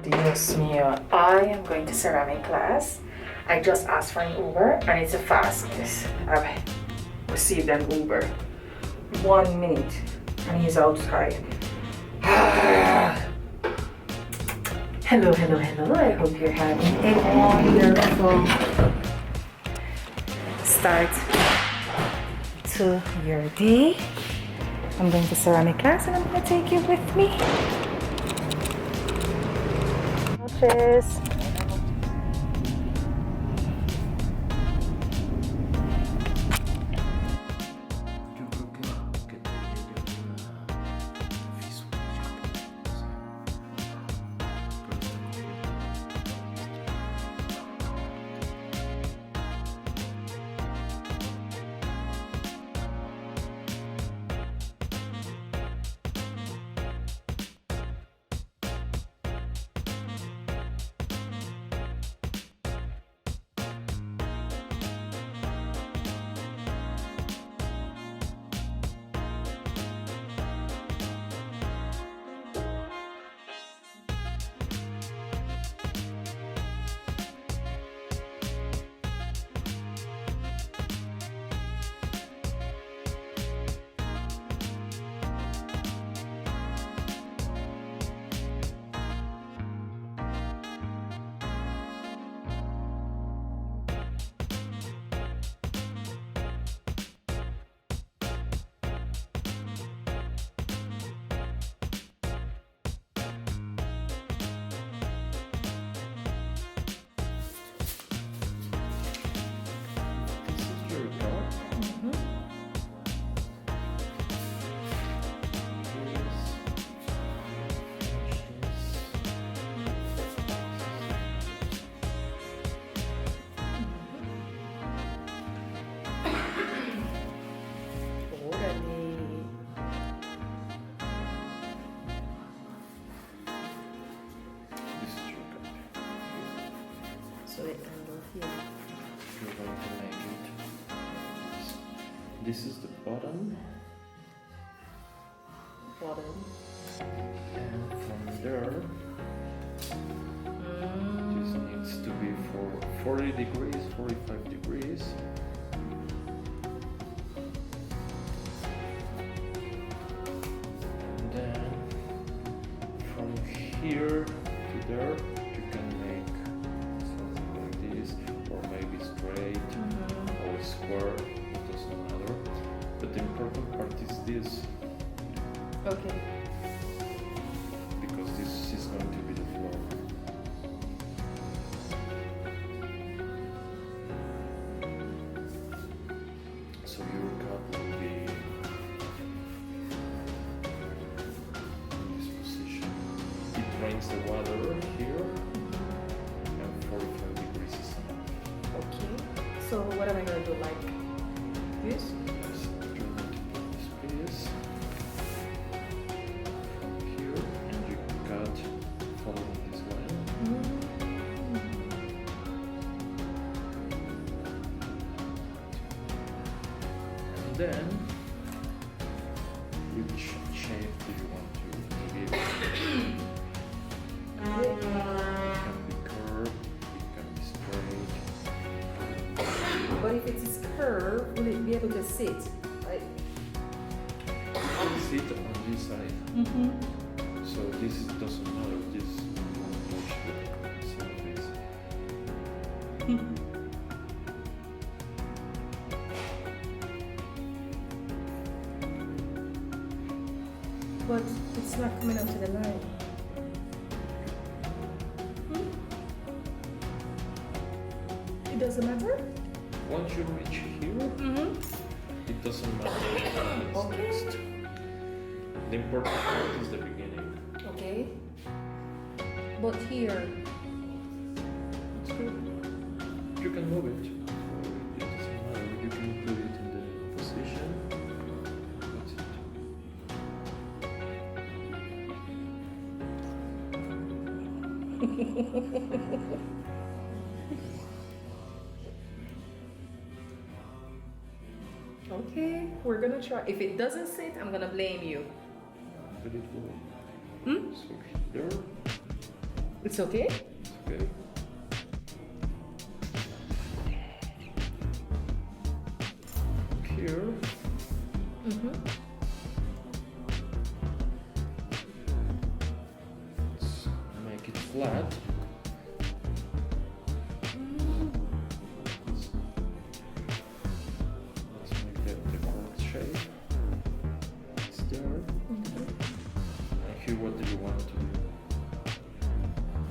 Dios mío. I am going to ceramic class. I just asked for an Uber and it's the fastest I've received an Uber. 1 minute and he's outside. Hello, hello, hello. I hope you're having a wonderful start to your day. I'm going to ceramic class and I'm going to take you with me. Cheers. This is the bottom. And from there, this needs to be for 40 degrees, 45 degrees. And then from here to there, you can make something like this, or maybe straight or square. But the important part is this. Okay. Because this is going to be the floor. So your cup will be in this position. It drains the water here, and 45 degrees is enough. Okay. So what am I going to do, like this? Then, which shape do you want to give? It can be curved, it can be straight. But if it is curved, will it be able to sit? Like, sit on this side. So this doesn't matter. This won't touch the surface. But it's not coming up to the line. It doesn't matter? Once you reach here, it doesn't matter what's next. The important part is the beginning. Okay. But here, it's good. You can move it. It doesn't matter. You can put it in the position. That's it. Okay, we're gonna try. If it doesn't sit, I'm gonna blame you. But it will. So there, It's okay? Okay. Here. Let's make it flat. Let's make the correct shape. It's there. And here, what do you want to do?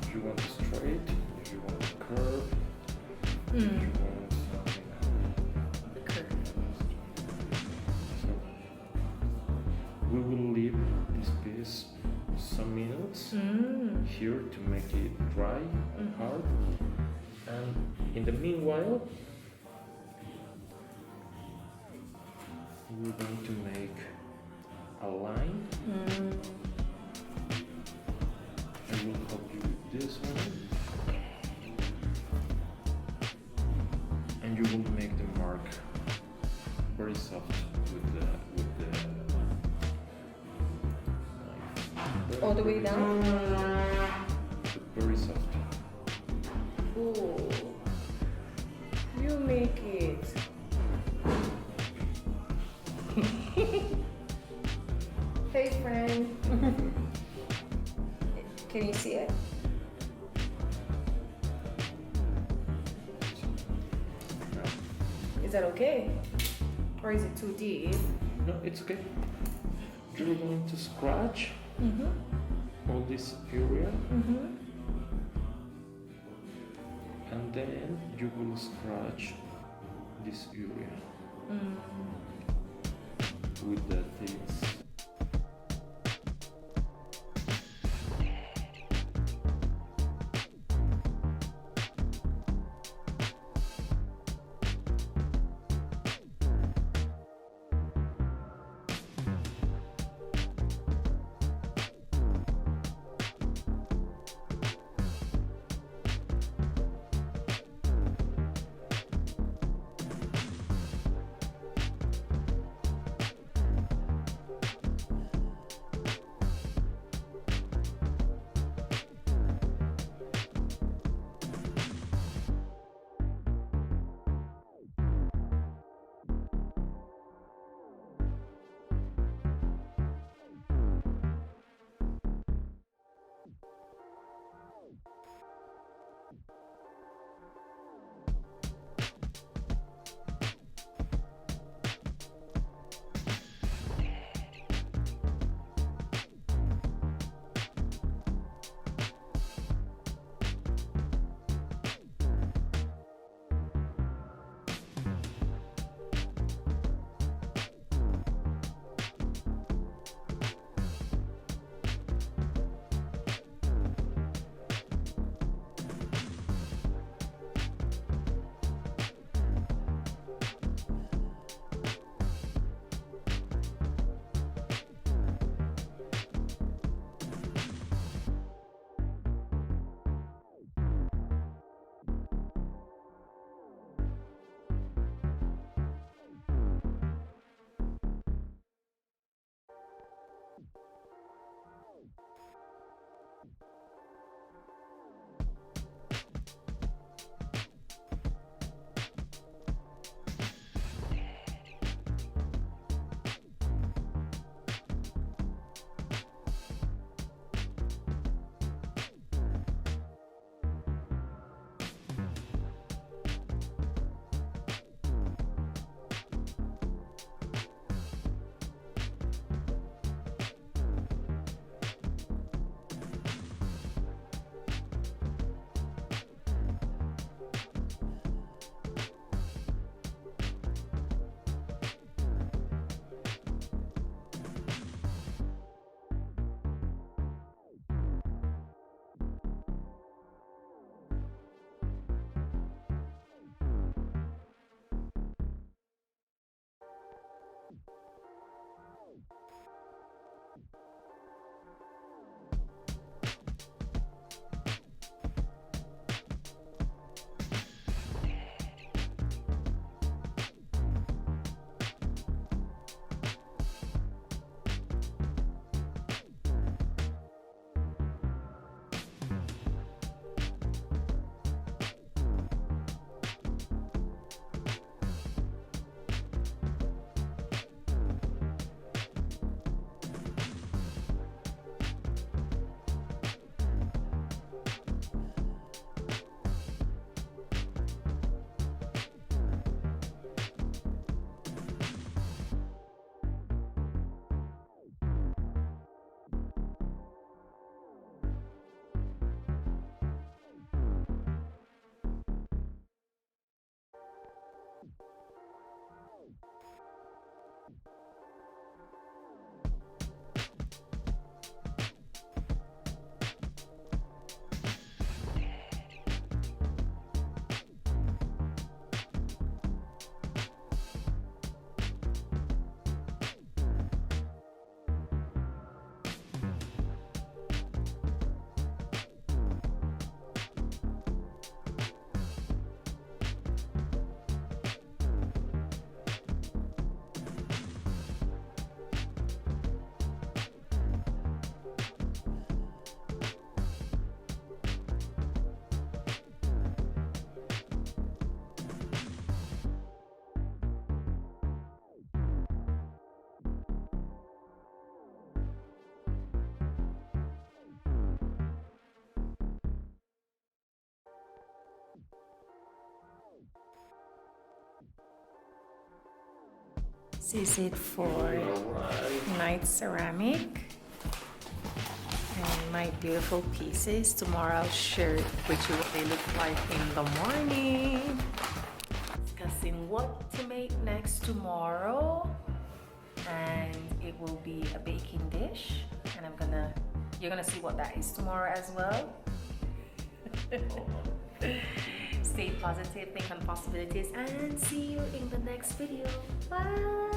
Do you want it straight? Do you want it curved? Do you want something? So we will leave this piece some minutes here to make it dry and hard. And in the meanwhile, we're going to make a line. I will help you with this one. And you will make the mark very soft with the knife. All the way down? Very soft. Oh, you make it. Hey friend. Can you see it? Is that okay? Or is it too deep? No, it's okay. You're going to scratch all this area. And then you will scratch this area with the things. This is it for Alright. night ceramic. And my beautiful pieces. Tomorrow I'll share with you what they look like in the morning. Discussing what to make next tomorrow. And it will be a baking dish. And you're gonna see what that is tomorrow as well. Stay positive, think on possibilities, and see you in the next video. Bye.